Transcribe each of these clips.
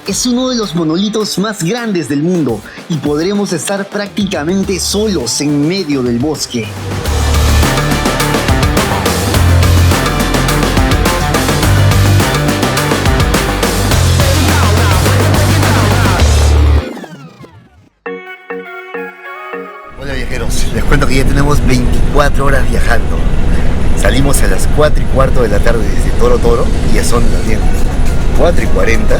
Es uno de los monolitos más grandes del mundo y podremos estar prácticamente solos en medio del bosque. Hola viajeros, les cuento que ya tenemos 24 horas viajando. Salimos a las 4:15 de la tarde desde Toro Toro y ya son las 4:40.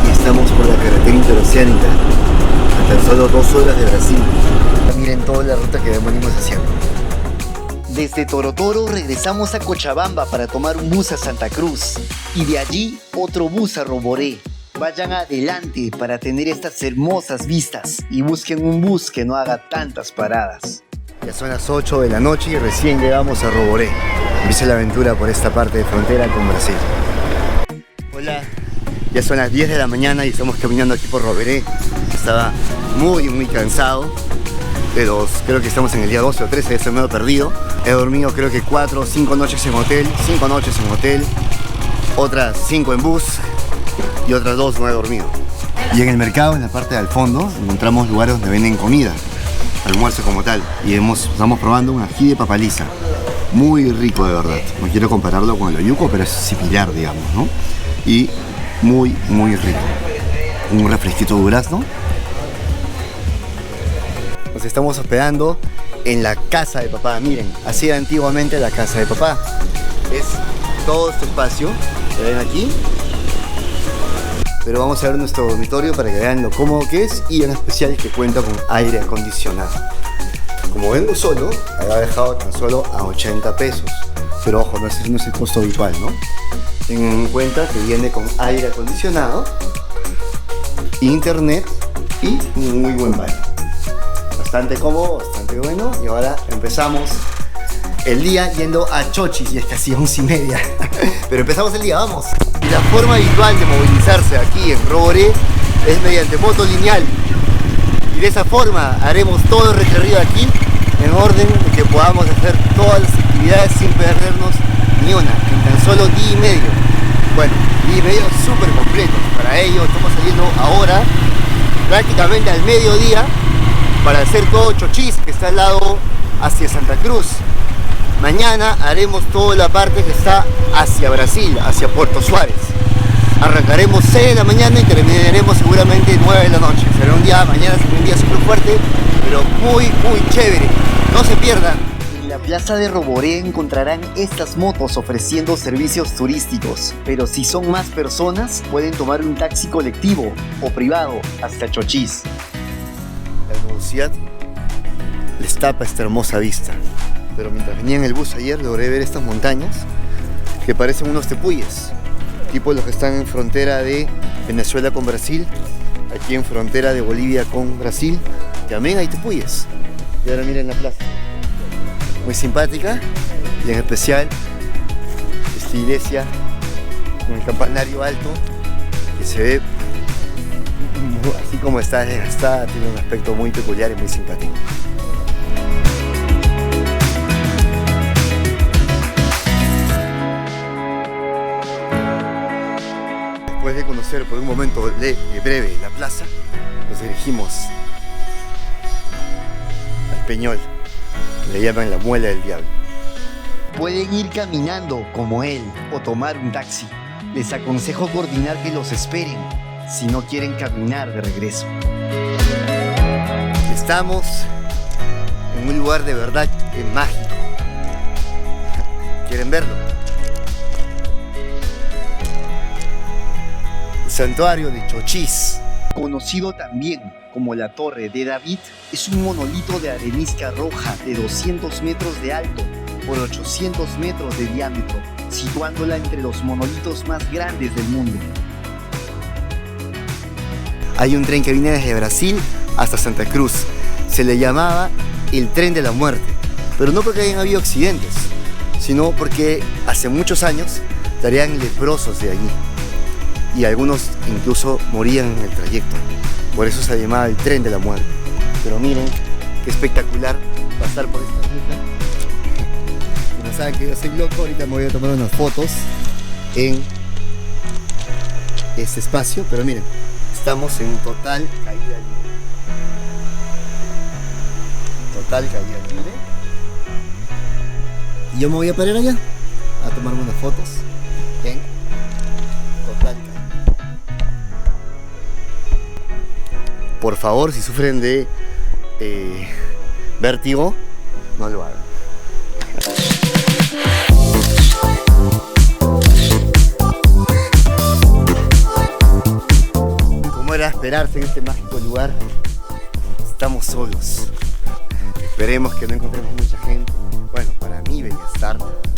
Y estamos por la carretera interoceánica a tan solo 2 horas de Brasil. Miren toda la ruta que venimos haciendo. Desde Toro Toro regresamos a Cochabamba para tomar un bus a Santa Cruz y de allí otro bus a Roboré. Vayan adelante para tener estas hermosas vistas y busquen un bus que no haga tantas paradas. Ya son las 8 de la noche y recién llegamos a Roboré. Empieza la aventura por esta parte de frontera con Brasil. Hola, ya son las 10 de la mañana y estamos caminando aquí por Roboré. Estaba muy cansado, pero creo que estamos en el día 12 o 13, ya estoy medio perdido. He dormido creo que 4 o 5 noches en hotel, 5 noches en hotel, otras 5 en bus y otras 2 no he dormido. Y en el mercado, en la parte del fondo, encontramos lugares donde venden comida, almuerzo como tal, y estamos probando un ají de papaliza, muy rico de verdad. No quiero compararlo con el oyuco, pero es similar, digamos, ¿no? Y muy rico. Un refresquito de durazno. Nos estamos hospedando en la casa de papá. Miren, así era antiguamente la casa de papá. Es todo este espacio, ¿lo ven aquí? Pero vamos a ver nuestro dormitorio para que vean lo cómodo que es y en especial que cuenta con aire acondicionado. Como vengo solo, había dejado tan solo a 80 pesos. Pero ojo, no es el costo habitual, ¿no? Tengan en cuenta que viene con aire acondicionado, internet y un muy buen baño. Bastante cómodo, bastante bueno. Y ahora empezamos el día yendo a Chochis, y es casi 11:30. Pero empezamos el día, vamos. Y la forma habitual de movilizarse aquí en Roboré es mediante moto lineal. Y de esa forma haremos todo el recorrido aquí en orden de que podamos hacer todas las actividades sin perdernos ni una, en tan solo día y medio. Bueno, día y medio súper completo. Para ello estamos saliendo ahora, prácticamente al mediodía, para hacer todo Chochis, que está al lado hacia Santa Cruz. Mañana haremos toda la parte que está hacia Brasil, hacia Puerto Suárez. Arrancaremos 6 de la mañana y terminaremos seguramente 9 de la noche. Será un día, mañana será un día súper fuerte, pero muy chévere. No se pierdan. En la plaza de Roboré encontrarán estas motos ofreciendo servicios turísticos, pero si son más personas pueden tomar un taxi colectivo o privado hasta Chochis. La nubosidad les tapa esta hermosa vista. Pero mientras venía en el bus ayer logré ver estas montañas que parecen unos tepuyes, tipo los que están en frontera de Venezuela con Brasil, aquí en frontera de Bolivia con Brasil, también hay tepuyes. Y ahora miren la plaza, muy simpática, y en especial esta iglesia con el campanario alto que se ve así como está desgastada, tiene un aspecto muy peculiar y muy simpático. Después de conocer por un momento breve la plaza, nos dirigimos al Peñol, le llaman la Muela del Diablo. Pueden ir caminando como él o tomar un taxi. Les aconsejo coordinar que los esperen si no quieren caminar de regreso. Estamos en un lugar de verdad mágico. ¿Quieren verlo? Santuario de Chochis, conocido también como la Torre de David, es un monolito de arenisca roja de 200 metros de alto por 800 metros de diámetro, situándola entre los monolitos más grandes del mundo. Hay un tren que viene desde Brasil hasta Santa Cruz. Se le llamaba el tren de la muerte, pero no porque hayan habido accidentes, sino porque hace muchos años salían leprosos de allí. Y algunos incluso morían en el trayecto. Por eso se llamaba el tren de la muerte. Pero miren qué espectacular pasar por esta ruta. Como saben que yo soy loco, ahorita me voy a tomar unas fotos en este espacio, pero miren, estamos en total caída libre. Total caída libre. Y yo me voy a parar allá a tomarme unas fotos en total caída. Por favor, si sufren de vértigo, no lo hagan. Como era esperarse en este mágico lugar, estamos solos. Esperemos que no encontremos mucha gente. Bueno, para mí debería estar,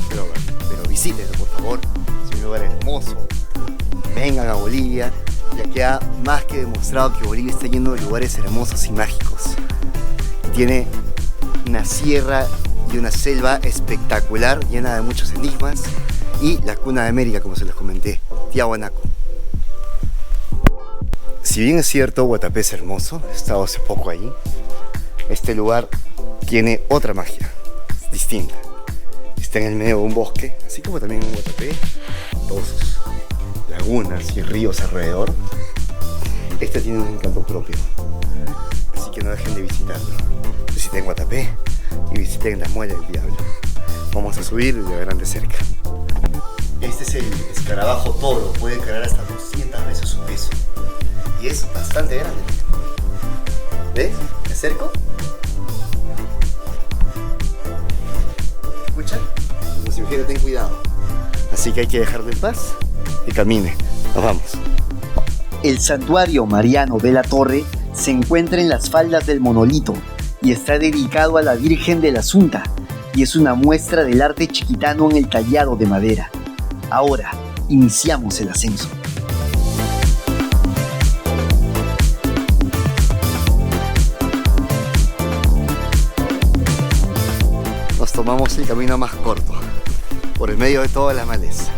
pero visítenlo por favor. Es un lugar hermoso. Vengan a Bolivia. Ya queda más que demostrado que Bolivia está lleno de lugares hermosos y mágicos. Tiene una sierra y una selva espectacular, llena de muchos enigmas, y la cuna de América, como se les comenté, Tiahuanaco. Si bien es cierto, Guatapé es hermoso, he estado hace poco allí, este lugar tiene otra magia, es distinta. Está en el medio de un bosque, así como también en Guatapé, todos sus lagunas y ríos alrededor. Este tiene un encanto propio, así que no dejen de visitarlo. Visiten Guatapé y visiten la Muela del Diablo. Vamos a subir y lo verán de cerca. Este es el escarabajo toro, puede cargar hasta 200 veces su peso y es bastante grande. ¿Ves? ¿Me acerco? ¿Escuchan? Como si dijera, ten cuidado. Así que hay que dejarlo en paz y camine. Nos vamos. El santuario mariano de la Torre se encuentra en las faldas del monolito y está dedicado a la Virgen de la Asunta, y es una muestra del arte chiquitano en el tallado de madera. Ahora, iniciamos el ascenso. Nos tomamos el camino más corto, por el medio de toda la maleza.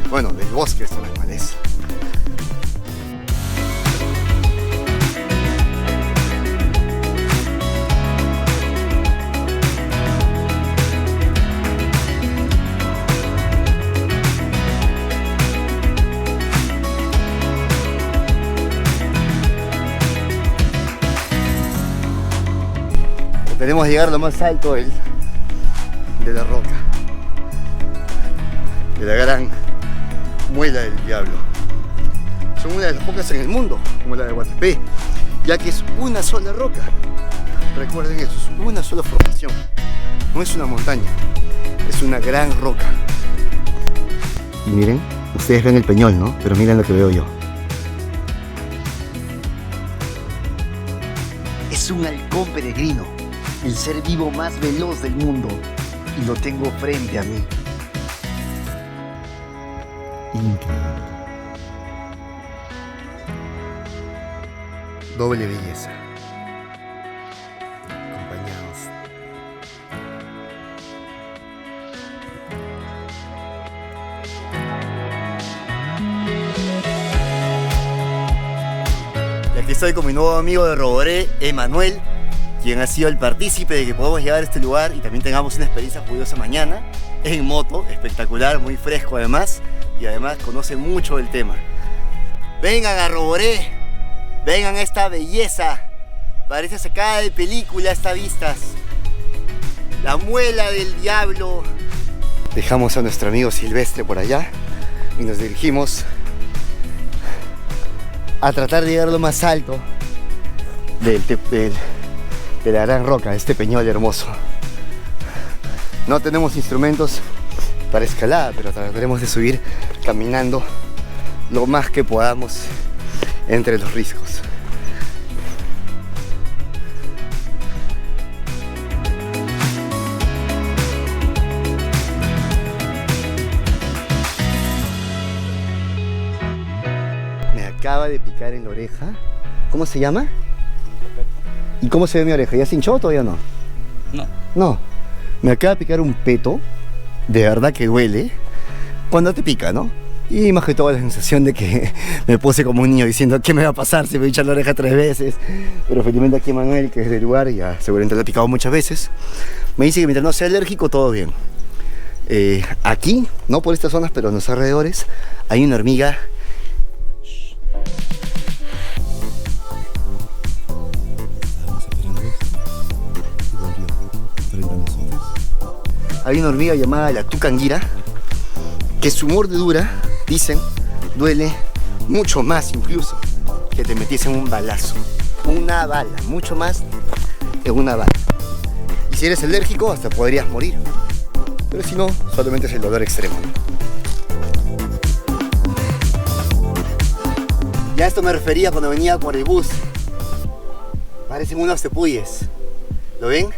Bueno, del bosque hasta la maleza. Queremos llegar a lo más alto de la roca, de la gran Muela del Diablo. Son una de las pocas en el mundo, como la de Guatapé, ya que es una sola roca. Recuerden eso, es una sola formación. No es una montaña, es una gran roca. Y miren, ustedes ven el peñol, ¿no? Pero miren lo que veo yo. Es un halcón peregrino, el ser vivo más veloz del mundo, y lo tengo frente a mí. Increíble. Doble belleza. Acompañados. Y aquí estoy con mi nuevo amigo de Roboré, Emanuel, quien ha sido el partícipe de que podamos llegar a este lugar y también tengamos una experiencia curiosa mañana en moto, espectacular, muy fresco además, y además conoce mucho del tema. Vengan a Roboré, vengan a esta belleza, parece sacada de película estas vistas. La Muela del Diablo. Dejamos a nuestro amigo Silvestre por allá y nos dirigimos a tratar de llegar a lo más alto de la gran roca, este peñol hermoso. No tenemos instrumentos para escalada, pero trataremos de subir caminando lo más que podamos entre los riscos. Me acaba de picar en la oreja. ¿Cómo se llama? ¿Y cómo se ve mi oreja? ¿Ya se hinchó o todavía no? No. No. Me acaba de picar un peto. De verdad que duele. Cuando te pica, ¿no? Y más que todo la sensación de que me puse como un niño diciendo ¿qué me va a pasar si me hincha la oreja 3 veces? Pero felizmente aquí Manuel, que es del lugar, ya seguramente lo ha picado muchas veces, me dice que mientras no sea alérgico, todo bien. Aquí, no por estas zonas, pero en los alrededores, hay una hormiga. Hay una hormiga llamada la tucanguira, que su mordedura, dicen, duele mucho más incluso que te metiesen un balazo. Una bala, mucho más que una bala. Y si eres alérgico, hasta podrías morir. Pero si no, solamente es el dolor extremo, ¿no? Ya a esto me refería cuando venía por el bus. Parecen unos tepuyes. ¿Lo ven?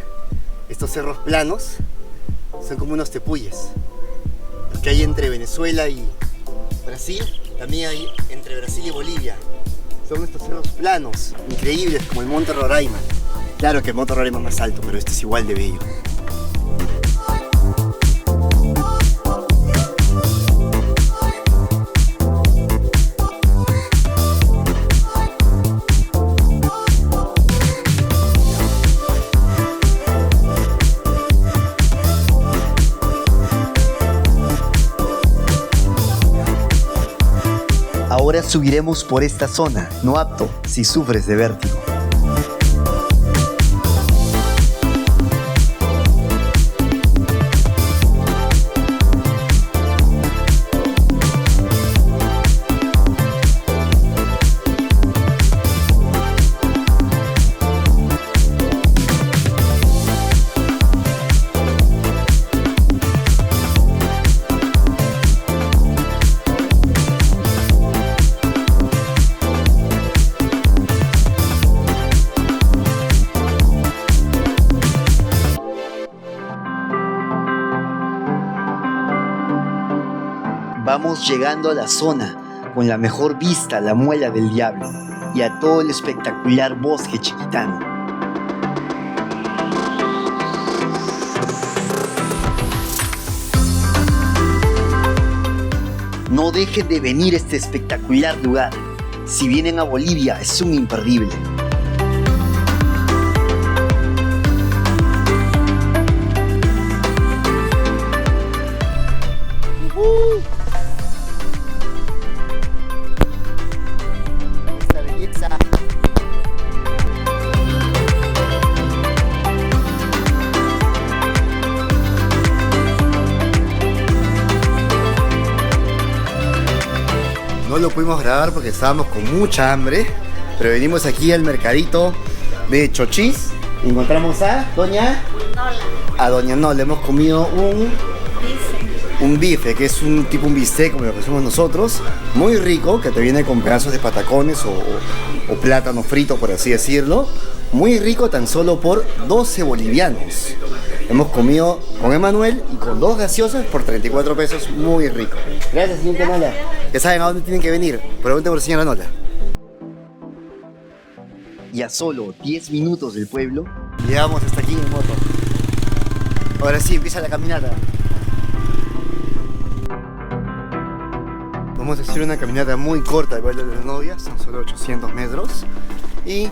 Estos cerros planos son como unos tepuyes. Los que hay entre Venezuela y Brasil, también hay entre Brasil y Bolivia. Son estos cerros planos, increíbles, como el Monte Roraima. Claro que el Monte Roraima es más alto, pero este es igual de bello. Ahora subiremos por esta zona, no apto si sufres de vértigo. Vamos llegando a la zona con la mejor vista a la Muela del Diablo y a todo el espectacular bosque chiquitano. No dejen de venir a este espectacular lugar. Si vienen a Bolivia, es un imperdible. Esta belleza. No lo pudimos grabar porque estábamos con mucha hambre, pero venimos aquí al mercadito de Chochis. Encontramos a Doña Nola. A Doña Nola. Hemos comido un bife, que es un tipo un bistec como lo que hacemos nosotros, muy rico, que te viene con pedazos de patacones o plátano frito, por así decirlo. Muy rico, tan solo por 12 bolivianos. Hemos comido con Emanuel y con 2 gaseosas por 34 pesos, muy rico. Gracias, señorita Nola. Ya saben a dónde tienen que venir. Pregunten por señora Nola. Y a solo 10 minutos del pueblo, Llegamos hasta aquí en moto. Ahora sí, empieza la caminata. Vamos a hacer una caminata muy corta del Valle de las Novias, son solo 800 metros y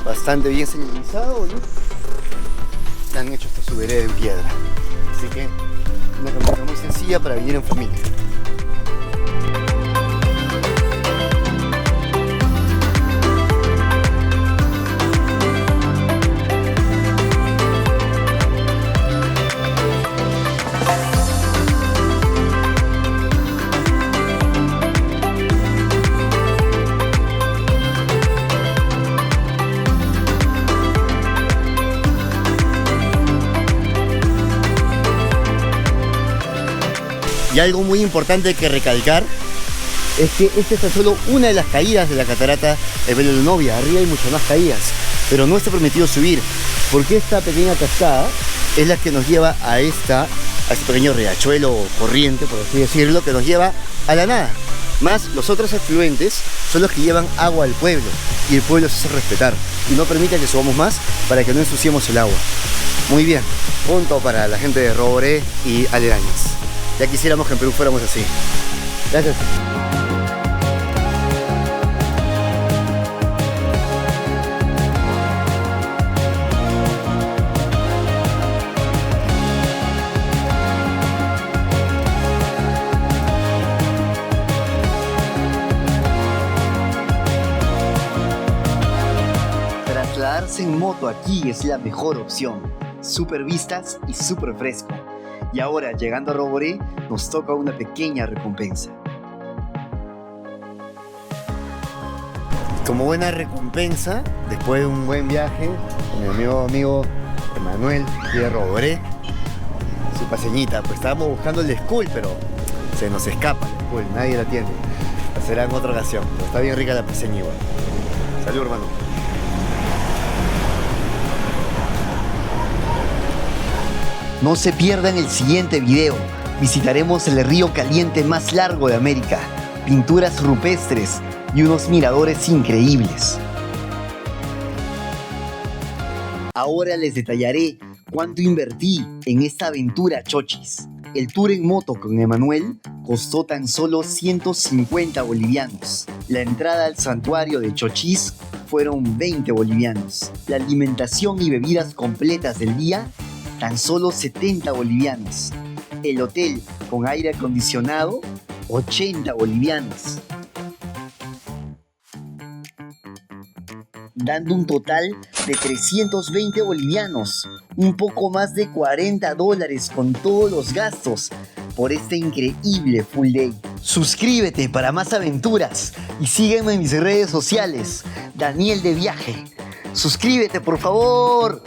bastante bien señalizado, ¿no? Se han hecho esta subvereda en piedra, así que una caminata muy sencilla para venir en familia. Y algo muy importante que recalcar es que esta es tan solo una de las caídas de la catarata de Velo de Novia. Arriba hay muchas más caídas, pero no está permitido subir, porque esta pequeña cascada es la que nos lleva a este pequeño riachuelo o corriente, por así decirlo, que nos lleva a la nada. Más los otros afluentes son los que llevan agua al pueblo, y el pueblo se hace respetar y no permite que subamos más para que no ensuciemos el agua. Muy bien, punto para la gente de Roboré y aledañas. Ya quisiéramos que en Perú fuéramos así. Gracias. moverse en moto aquí es la mejor opción. Súper vistas y súper fresco. Y ahora, llegando a Roboré, nos toca una pequeña recompensa. Como buena recompensa, después de un buen viaje, con mi amigo Emanuel de Roboré, su paseñita, pues estábamos buscando el school, pero se nos escapa el school, nadie la tiene. La será en otra ocasión, pero está bien rica la paseña igual. Salud, hermano. No se pierdan el siguiente video. Visitaremos el río caliente más largo de América, pinturas rupestres y unos miradores increíbles. Ahora les detallaré cuánto invertí en esta aventura a Chochis. El tour en moto con Emanuel costó tan solo 150 bolivianos. La entrada al santuario de Chochis fueron 20 bolivianos. La alimentación y bebidas completas del día, tan solo 70 bolivianos. El hotel con aire acondicionado, 80 bolivianos. Dando un total de 320 bolivianos, un poco más de $40 con todos los gastos por este increíble full day. Suscríbete para más aventuras y sígueme en mis redes sociales, Daniel de Viaje. Suscríbete, por favor.